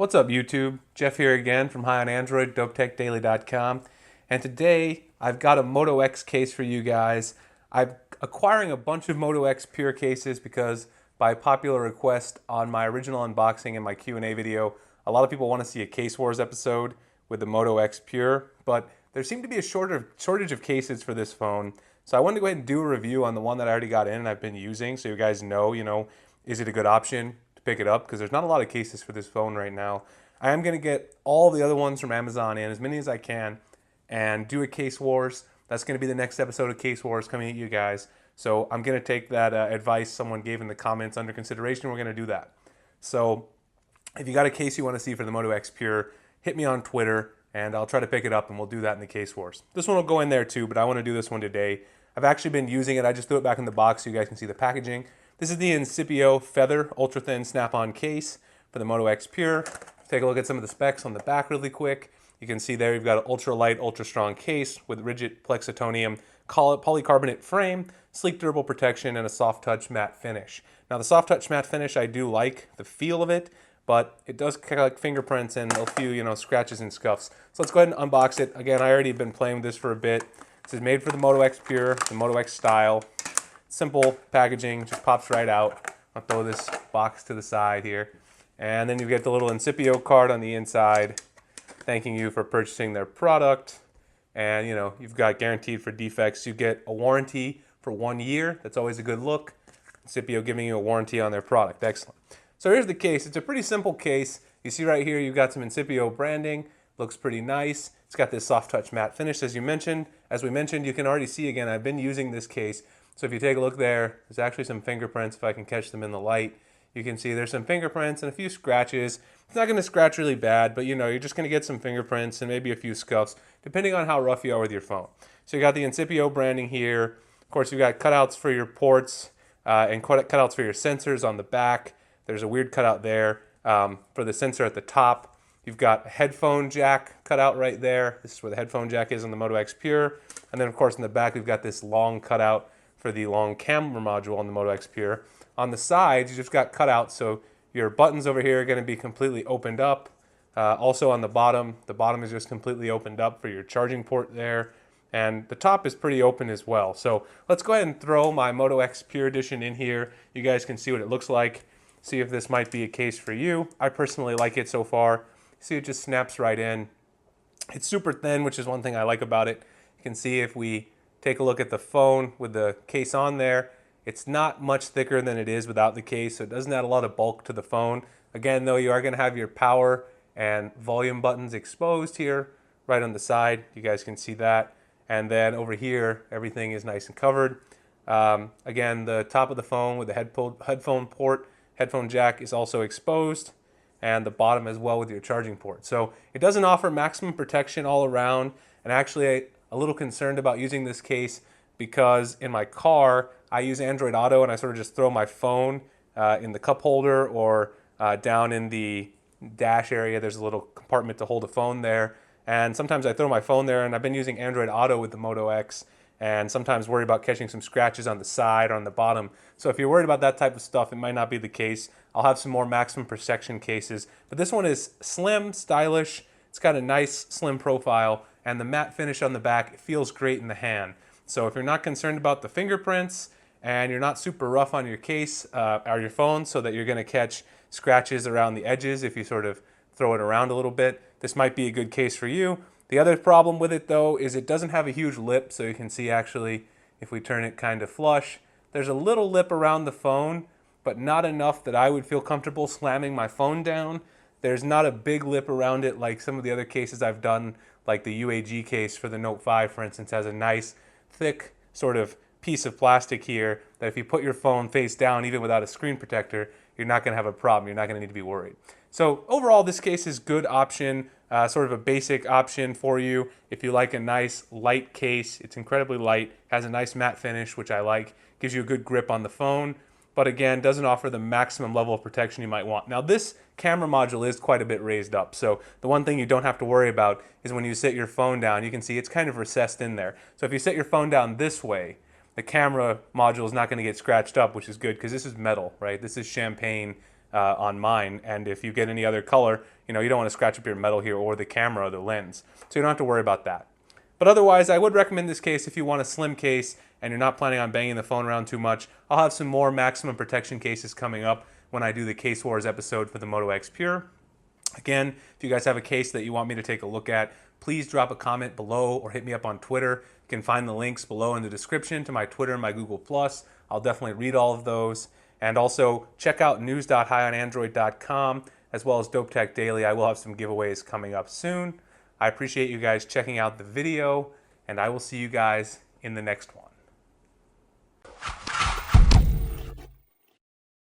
What's up, YouTube? Jeff here again from High on Android, dopetechdaily.com. And today I've got a Moto X case for you guys. I'm acquiring a bunch of Moto X Pure cases because by popular request on my original unboxing and my Q&A video, a lot of people want to see a Case Wars episode with the Moto X Pure, but there seemed to be a shortage of cases for this phone. So I wanted to go ahead and do a review on the one that I already got in and I've been using so you guys know, is it a good option to pick it up, because there's not a lot of cases for this phone right now. I am going to get all the other ones from Amazon in, as many as I can, and do a Case Wars. That's going to be the next episode of Case Wars coming at you guys. So I'm going to take that advice someone gave in the comments under consideration. We're going to do that. So if you got a case you want to see for the Moto X Pure, hit me on Twitter and I'll try to pick it up and we'll do that in the Case Wars. This one will go in there too, but I want to do this one today. I've actually been using it. I just threw it back in the box so you guys can see the packaging. This is the Incipio Feather Ultra Thin Snap-on case for the Moto X Pure. Take a look at some of the specs on the back really quick. You can see there you've got an ultra light, ultra strong case with rigid plexitonium polycarbonate frame, sleek durable protection, and a soft touch matte finish. Now the soft touch matte finish, I do like the feel of it, but it does collect fingerprints and a few, scratches and scuffs. So let's go ahead and unbox it. Again, I already been playing with this for a bit. This is made for the Moto X Pure, the Moto X style. Simple packaging, just pops right out. I'll throw this box to the side here. And then you get the little Incipio card on the inside, thanking you for purchasing their product. And you've got guaranteed for defects. You get a warranty for 1 year. That's always a good look. Incipio giving you a warranty on their product. Excellent. So here's the case. It's a pretty simple case. You see right here, you've got some Incipio branding. Looks pretty nice. It's got this soft touch matte finish, as we mentioned. You can already see again, I've been using this case. So if you take a look there, there's actually some fingerprints if I can catch them in the light. You can see there's some fingerprints and a few scratches. It's not going to scratch really bad, but you're just going to get some fingerprints and maybe a few scuffs, depending on how rough you are with your phone. So you got the Incipio branding here. Of course, you've got cutouts for your ports and cutouts for your sensors on the back. There's a weird cutout there for the sensor at the top. You've got a headphone jack cutout right there. This is where the headphone jack is on the Moto X Pure. And then, of course, in the back, we've got this long cutout for the long camera module on the Moto X Pure. On the sides, you just got cutouts, so your buttons over here are going to be completely opened up. Also on the bottom is just completely opened up for your charging port there. And the top is pretty open as well. So let's go ahead and throw my Moto X Pure Edition in here. You guys can see what it looks like. See if this might be a case for you. I personally like it so far. See, it just snaps right in. It's super thin, which is one thing I like about it. You can see if we take a look at the phone with the case on there. It's not much thicker than it is without the case, so it doesn't add a lot of bulk to the phone. Again, though, you are going to have your power and volume buttons exposed here right on the side. You guys can see that. And then over here, everything is nice and covered. Again, the top of the phone with the headphone port, headphone jack is also exposed, and the bottom as well with your charging port. So it doesn't offer maximum protection all around, and actually a little concerned about using this case because in my car I use Android Auto and I sort of just throw my phone in the cup holder or down in the dash area. There's a little compartment to hold a phone there, and sometimes I throw my phone there, and I've been using Android Auto with the Moto X and sometimes worry about catching some scratches on the side or on the bottom. So if you're worried about that type of stuff, it might not be the case. I'll have some more maximum protection cases, but this one is slim, stylish. It's got a nice slim profile, and the matte finish on the back, it feels great in the hand. So if you're not concerned about the fingerprints and you're not super rough on your case or your phone so that you're going to catch scratches around the edges if you sort of throw it around a little bit, this might be a good case for you. The other problem with it, though, is it doesn't have a huge lip. So you can see actually if we turn it kind of flush, there's a little lip around the phone, but not enough that I would feel comfortable slamming my phone down. There's not a big lip around it like some of the other cases I've done, like the UAG case for the Note 5, for instance, has a nice, thick sort of piece of plastic here that if you put your phone face down, even without a screen protector, you're not going to have a problem. You're not going to need to be worried. So overall, this case is a good option, sort of a basic option for you. If you like a nice light case, it's incredibly light, has a nice matte finish, which I like, gives you a good grip on the phone, but again, doesn't offer the maximum level of protection you might want. Now this camera module is quite a bit raised up, so the one thing you don't have to worry about is when you set your phone down, you can see it's kind of recessed in there. So if you set your phone down this way, the camera module is not going to get scratched up, which is good because this is metal, right? This is champagne on mine. And if you get any other color, you don't want to scratch up your metal here or the camera or the lens. So you don't have to worry about that. But otherwise, I would recommend this case if you want a slim case and you're not planning on banging the phone around too much. I'll have some more maximum protection cases coming up when I do the Case Wars episode for the Moto X Pure. Again, if you guys have a case that you want me to take a look at, please drop a comment below or hit me up on Twitter. You can find the links below in the description to my Twitter and my Google+. I'll definitely read all of those. And also check out news.highonandroid.com as well as Dope Tech Daily. I will have some giveaways coming up soon. I appreciate you guys checking out the video, and I will see you guys in the next one.